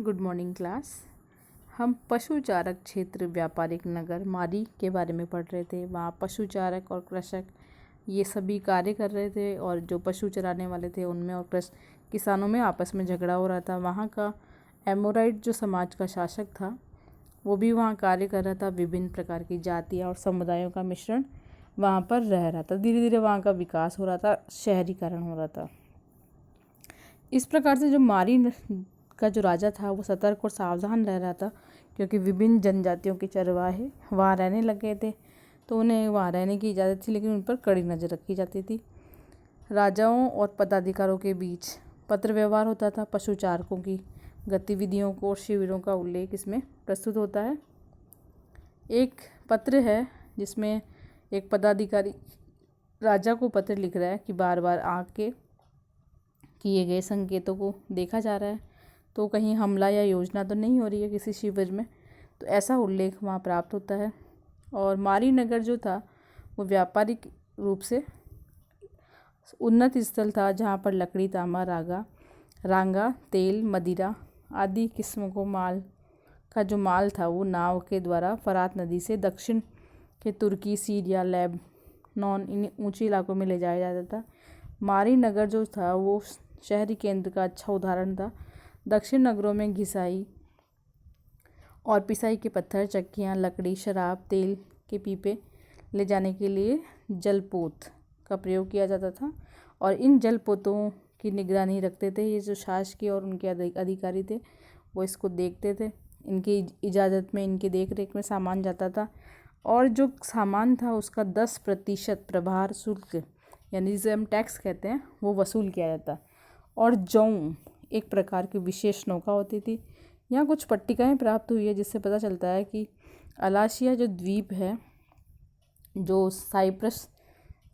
Good morning class. हम पशुचारक क्षेत्र व्यापारिक नगर मारी के बारे में पढ़ रहे थे। वहाँ पशुचारक और कृषक ये सभी कार्य कर रहे थे और जो पशु चराने वाले थे उनमें और किसानों में आपस में झगड़ा हो रहा था। वहाँ का एमोराइट जो समाज का शासक था वो भी वहाँ कार्य कर रहा था। विभिन्न प्रकार की जातियाँ और समुदायों का मिश्रण वहाँ पर रह रहा था। धीरे धीरे वहाँ का विकास हो रहा था, शहरीकरण हो रहा था। इस प्रकार से जो मारी का जो राजा था वो सतर्क और सावधान रह रहा था, क्योंकि विभिन्न जनजातियों के चरवाहे वहाँ रहने लग गए थे, तो उन्हें वहाँ रहने की इजाज़त थी, लेकिन उन पर कड़ी नज़र रखी जाती थी। राजाओं और पदाधिकारों के बीच पत्र व्यवहार होता था। पशुचारकों की गतिविधियों को और शिविरों का उल्लेख इसमें प्रस्तुत होता है। एक पत्र है जिसमें एक पदाधिकारी राजा को पत्र लिख रहा है कि बार बार आँख के किए गए संकेतों को देखा जा रहा है, तो कहीं हमला या योजना तो नहीं हो रही है किसी शिविर में, तो ऐसा उल्लेख वहाँ प्राप्त होता है। और मारी नगर जो था वो व्यापारिक रूप से उन्नत स्थल था, जहाँ पर लकड़ी, तांबा, रांगा, तेल, मदिरा आदि किस्मों को का जो माल था वो नाव के द्वारा फरात नदी से दक्षिण के तुर्की, सीरिया, लेबनान इन ऊंचे इलाकों में ले जाया जाता था। मारी नगर जो था वो शहरी केंद्र का अच्छा उदाहरण था। दक्षिण नगरों में घिसाई और पिसाई के पत्थर, चक्कियाँ, लकड़ी, शराब, तेल के पीपे ले जाने के लिए जलपोत का प्रयोग किया जाता था, और इन जलपोतों की निगरानी रखते थे ये जो शासकीय और उनके अधिकारी थे, वो इसको देखते थे। इनकी इजाज़त में, इनकी देख रेख में सामान जाता था, और जो सामान था उसका 10% प्रभार शुल्क यानी जिसे हम टैक्स कहते हैं वो वसूल किया जाता। और जौं एक प्रकार की विशेष नौका होती थी। यहाँ कुछ पट्टिकाएँ प्राप्त हुई है जिससे पता चलता है कि अलाशिया जो द्वीप है जो साइप्रस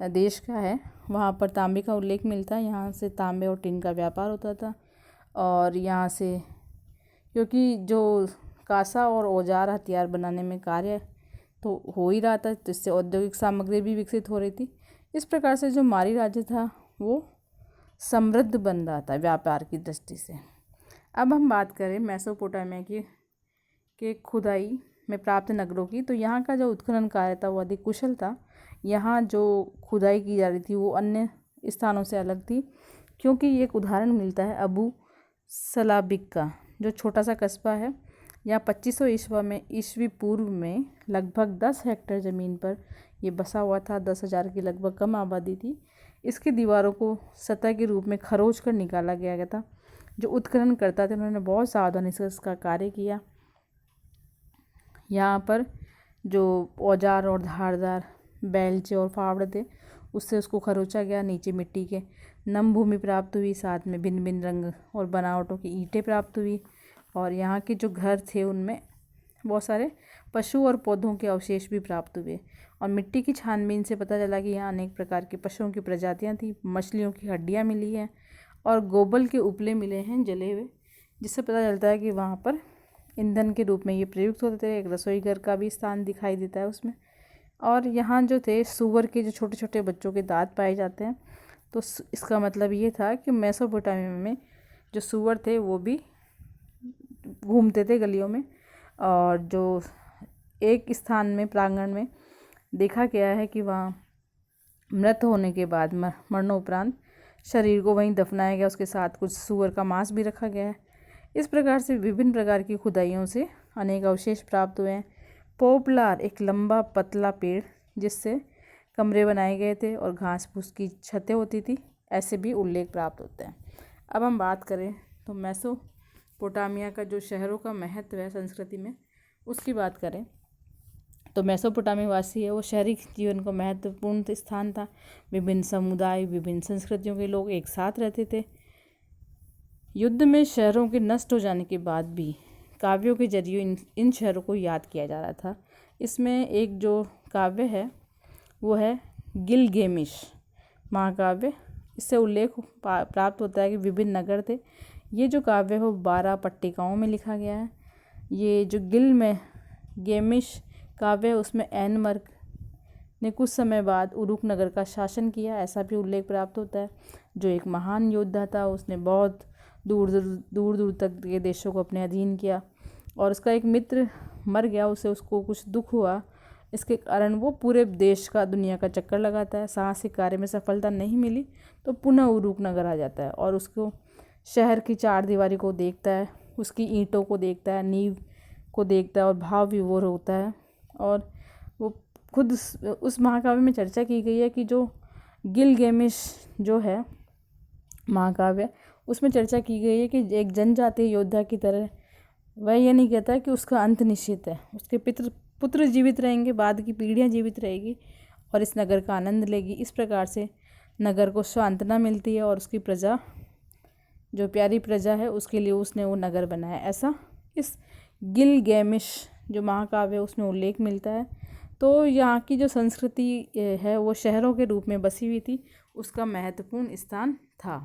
देश का है, वहाँ पर तांबे का उल्लेख मिलता है। यहाँ से तांबे और टिन का व्यापार होता था, और यहाँ से क्योंकि जो कासा और औजार हथियार बनाने में कार्य तो हो ही रहा था, तो इससे औद्योगिक सामग्री भी विकसित हो रही थी। इस प्रकार से जो मारी राज्य था वो समृद्ध बन रहा था व्यापार की दृष्टि से। अब हम बात करें मेसोपोटामिया के खुदाई में प्राप्त नगरों की, तो यहाँ का जो उत्खनन कार्य था वो अधिक कुशल था। यहाँ जो खुदाई की जा रही थी वो अन्य स्थानों से अलग थी, क्योंकि एक उदाहरण मिलता है अबू सलाबिक का, जो छोटा सा कस्बा है। यहाँ 2500 ईस्वी पूर्व में लगभग 10 हेक्टेयर ज़मीन पर ये बसा हुआ था। 10,000 की लगभग कम आबादी थी। इसकी दीवारों को सतह के रूप में खरोच कर निकाला गया था। जो उत्खनन करता थे उन्होंने बहुत सावधानी से इसका कार्य किया। यहाँ पर जो औजार और धारदार बेलचे और फावड़े थे उससे उसको खरोचा गया। नीचे मिट्टी के नम भूमि प्राप्त हुई, साथ में भिन्न भिन्न रंग और बनावटों की ईंटें प्राप्त हुई, और यहाँ के जो घर थे उनमें बहुत सारे पशु और पौधों के अवशेष भी प्राप्त हुए। और मिट्टी की छानबीन से पता चला कि यहाँ अनेक प्रकार के पशुओं की प्रजातियाँ थी। मछलियों की हड्डियाँ मिली हैं और गोबल के उपले मिले हैं जले हुए, जिससे पता चलता है कि वहाँ पर ईंधन के रूप में ये प्रयुक्त होते थे। एक रसोई घर का भी स्थान दिखाई देता है उसमें। और यहाँ जो थे सूअर के जो छोटे छोटे बच्चों के दांत पाए जाते हैं, तो इसका मतलब ये था कि मेसोपोटामिया में जो सूअर थे वो भी घूमते थे गलियों में। और जो एक स्थान में प्रांगण में देखा गया है कि वहाँ मृत होने के बाद मरणोपरांत शरीर को वहीं दफनाया गया, उसके साथ कुछ सूअर का मांस भी रखा गया है। इस प्रकार से विभिन्न प्रकार की खुदाइयों से अनेक अवशेष प्राप्त हुए हैं। पोपलार एक लंबा पतला पेड़ जिससे कमरे बनाए गए थे और घास फूस की छतें होती थी, ऐसे भी उल्लेख प्राप्त होते हैं। अब हम बात करें तो मेसोपोटामिया का जो शहरों का महत्व है संस्कृति में, उसकी बात करें तो मेसोपोटामिया वासी है वो शहरी जीवन का महत्वपूर्ण स्थान था। विभिन्न समुदाय, विभिन्न संस्कृतियों के लोग एक साथ रहते थे। युद्ध में शहरों के नष्ट हो जाने के बाद भी काव्यों के जरिए इन शहरों को याद किया जा रहा था। इसमें एक जो काव्य है वो है गिलगेमिश महाकाव्य। इससे उल्लेख प्राप्त होता है कि विभिन्न नगर थे। ये जो काव्य है वो 12 पट्टिकाओं में लिखा गया है। ये जो गिलगेमिश काव्य है उसमें एनमर्क ने कुछ समय बाद उरुक नगर का शासन किया, ऐसा भी उल्लेख प्राप्त होता है। जो एक महान योद्धा था, उसने बहुत दूर दूर दूर दूर तक के देशों को अपने अधीन किया। और उसका एक मित्र मर गया, उसको कुछ दुख हुआ, इसके कारण वो पूरे देश का, दुनिया का चक्कर लगाता है। साहसिक कार्य में सफलता नहीं मिली तो पुनः उरूक नगर आ जाता है और उसको शहर की चार दीवारी को देखता है, उसकी ईंटों को देखता है, नींव को देखता है और भाव विभोर होता है। और वो खुद उस महाकाव्य में चर्चा की गई है कि जो गिलगेमिश जो है महाकाव्य, उसमें चर्चा की गई है कि एक जनजातीय योद्धा की तरह वह ये नहीं कहता कि उसका अंत निश्चित है, उसके पुत्र जीवित रहेंगे, बाद की पीढ़ियाँ जीवित रहेगी और इस नगर का आनंद लेगी। इस प्रकार से नगर को सांत्वना मिलती है और उसकी प्रजा, जो प्यारी प्रजा है, उसके लिए उसने वो नगर बनाया। ऐसा इस गिलगेमिश जो महाकाव्य है उसमें उल्लेख मिलता है। तो यहाँ की जो संस्कृति है वो शहरों के रूप में बसी हुई थी, उसका महत्वपूर्ण स्थान था।